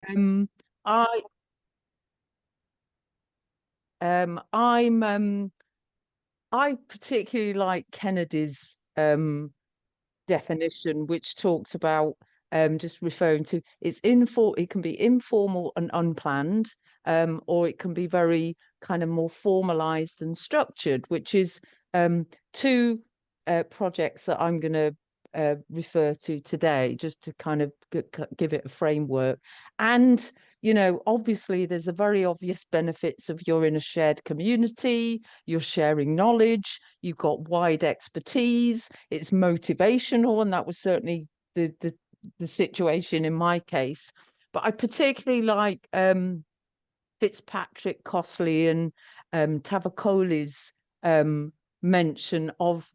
Um, I I'm I particularly like Kennedy's definition, which talks about just referring to it can be informal and unplanned, or it can be very kind of more formalized and structured, which is two projects that I'm going to refer to today, just to kind of give it a framework. And obviously, there's a very obvious benefits of you're in a shared community, you're sharing knowledge, you've got wide expertise, it's motivational, and that was certainly the situation in my case. But I particularly like Fitzpatrick, Costley, and Tavakoli's mention of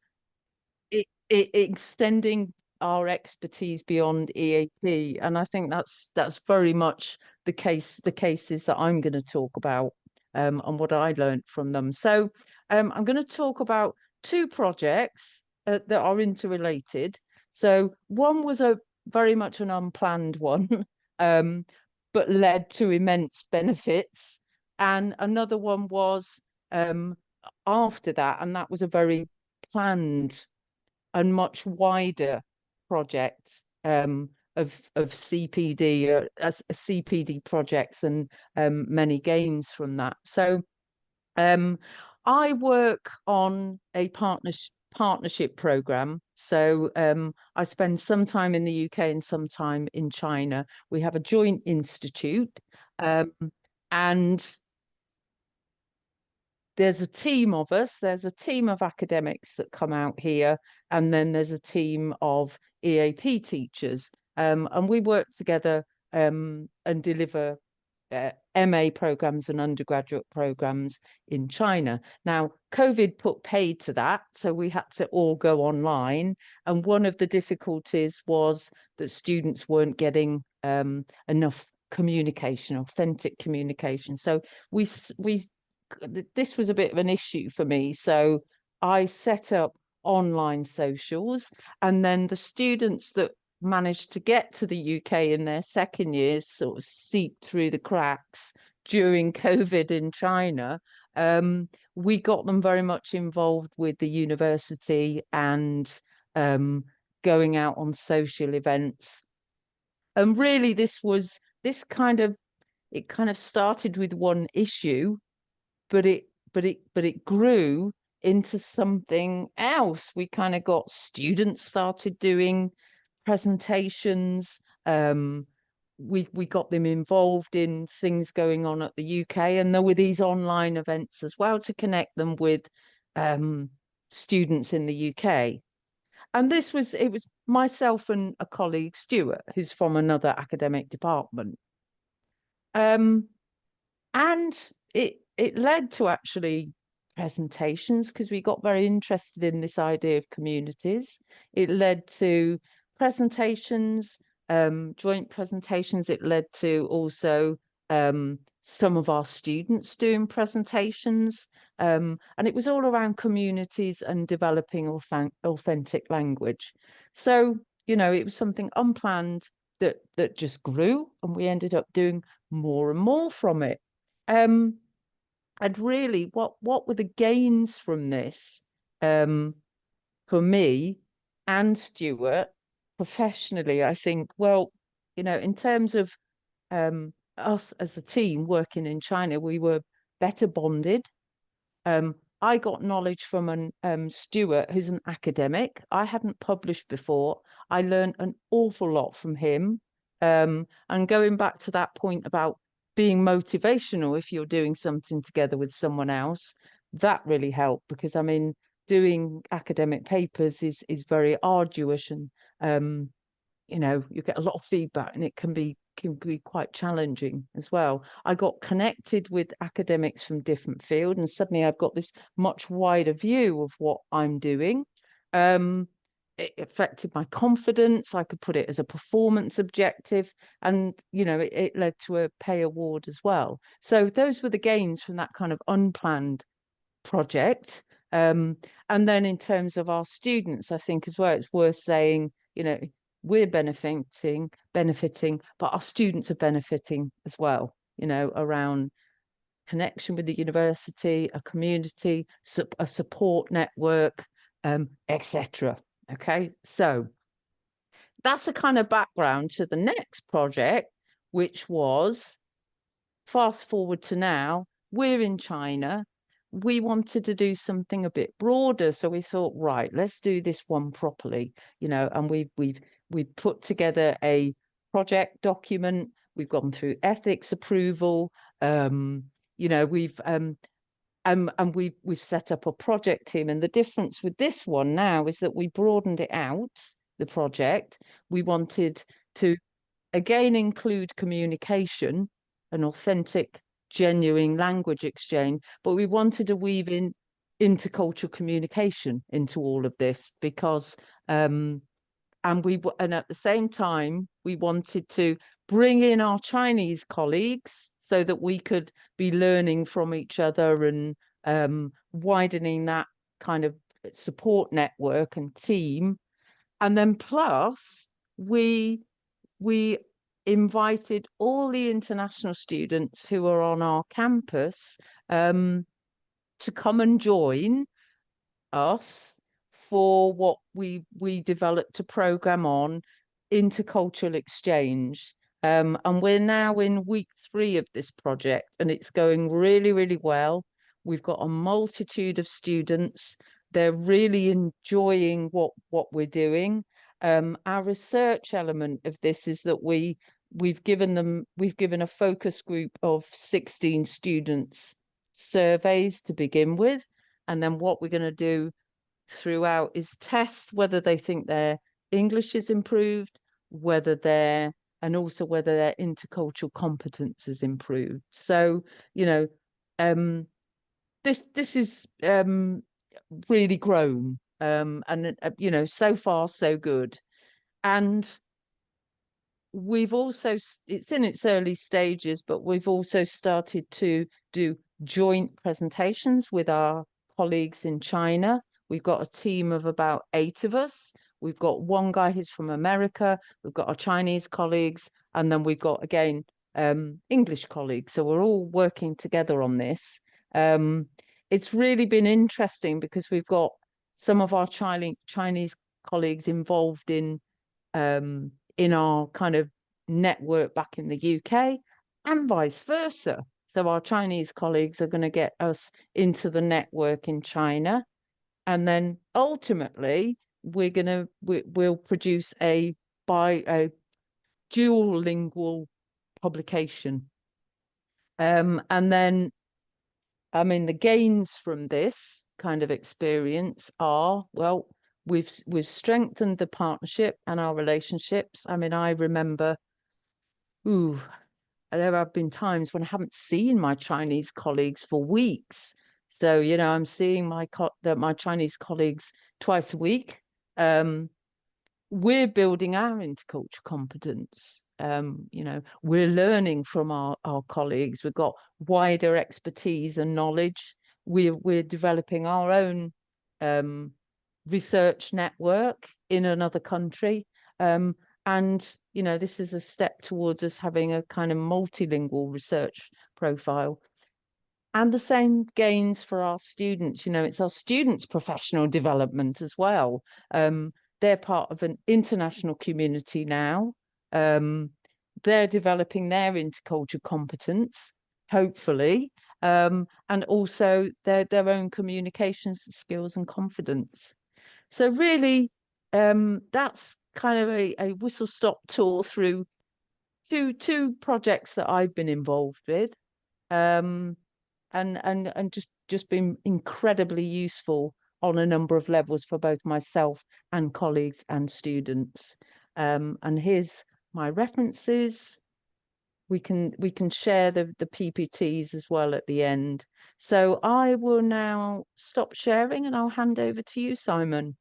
extending our expertise beyond EAP, and I think that's very much the cases that I'm going to talk about, and what I learned from them. So I'm going to talk about two projects that are interrelated. So one was a very much an unplanned one, um, but led to immense benefits, and another one was after that, and that was a very planned and much wider project of CPD, CPD projects, and many gains from that. So um, I work on a partnership program. So I spend some time in the UK and some time in China. We have a joint institute, and there's a team of us, there's a team of academics that come out here, and then there's a team of EAP teachers. And we work together and deliver MA programs and undergraduate programs in China. Now, COVID put paid to that, so we had to all go online. And one of the difficulties was that students weren't getting enough communication, authentic communication. So we this was a bit of an issue for me. So I set up online socials, and then the students that managed to get to the UK in their second years sort of seeped through the cracks during COVID in China. We got them very much involved with the university and um, going out on social events. And really, this kind of it kind of started with one issue, but it grew into something else. We kind of got students started doing presentations. We got them involved in things going on at the UK, and there were these online events as well to connect them with um, students in the UK. And it was myself and a colleague, Stuart, who's from another academic department. Um, and it led to actually presentations, because we got very interested in this idea of communities. It led to presentations, joint presentations. It led to also some of our students doing presentations, and it was all around communities and developing authentic language. So it was something unplanned that just grew, and we ended up doing more and more from it. um, and really, what were the gains from this, um, for me and Stuart professionally? I think, well, in terms of us as a team working in China, we were better bonded. I got knowledge from an Stuart, who's an academic. I hadn't published before. I learned an awful lot from him. And going back to that point about being motivational, if you're doing something together with someone else, that really helped, because I mean, doing academic papers is very arduous, and you get a lot of feedback, and it can be quite challenging as well. I got connected with academics from different fields, and suddenly I've got this much wider view of what I'm doing. It affected my confidence. I could put it as a performance objective, and it led to a pay award as well. So those were the gains from that kind of unplanned project. And then in terms of our students, I think as well, it's worth saying, we're benefiting, but our students are benefiting as well, you know, around connection with the university, a community, a support network, etc. Okay, so that's a kind of background to the next project, which was fast forward to now, we're in China. We wanted to do something a bit broader, so we thought, right, let's do this one properly, you know. And we've put together a project document. We've gone through ethics approval. You know, and we've set up a project team. And the difference with this one now is that we broadened it out, the project. We wanted to again include communication, an authentic, genuine language exchange, but we wanted to weave in intercultural communication into all of this because and at the same time we wanted to bring in our Chinese colleagues so that we could be learning from each other and widening that kind of support network and team. And then plus we invited all the international students who are on our campus to come and join us for what we developed a program on intercultural exchange. And we're now in week 3 of this project, and it's going really, really well. We've got a multitude of students. They're really enjoying what we're doing. Our research element of this is that we've given a focus group of 16 students surveys to begin with, and then what we're going to do throughout is test whether they think their English is improved, whether their and also whether their intercultural competence is improved. So, you know, this is really grown, and you know, so far so good. And we've also, it's in its early stages, but we've also started to do joint presentations with our colleagues in China. We've got a team of about 8 of us. We've got one guy who's from America. We've got our Chinese colleagues, and then we've got again English colleagues. So we're all working together on this. It's really been interesting because we've got some of our Chinese colleagues involved in our kind of network back in the UK and vice versa. So our Chinese colleagues are going to get us into the network in China. And then ultimately we'll produce a dual lingual publication. And then I mean the gains from this kind of experience are, well, we've strengthened the partnership and our relationships. I mean, I remember, there have been times when I haven't seen my Chinese colleagues for weeks. So, you know, I'm seeing my Chinese colleagues twice a week. We're building our intercultural competence. You know, we're learning from our colleagues. We've got wider expertise and knowledge. We're developing our own research network in another country. And, you know, this is a step towards us having a kind of multilingual research profile. And the same gains for our students. You know, it's our students' professional development as well. They're part of an international community now. They're developing their intercultural competence, hopefully, and also their own communication skills and confidence. So really, that's kind of a whistle-stop tour through two projects that I've been involved with, um, and just been incredibly useful on a number of levels for both myself and colleagues and students. And here's my references. We can share the PPTs as well at the end. So I will now stop sharing and I'll hand over to you, Simon.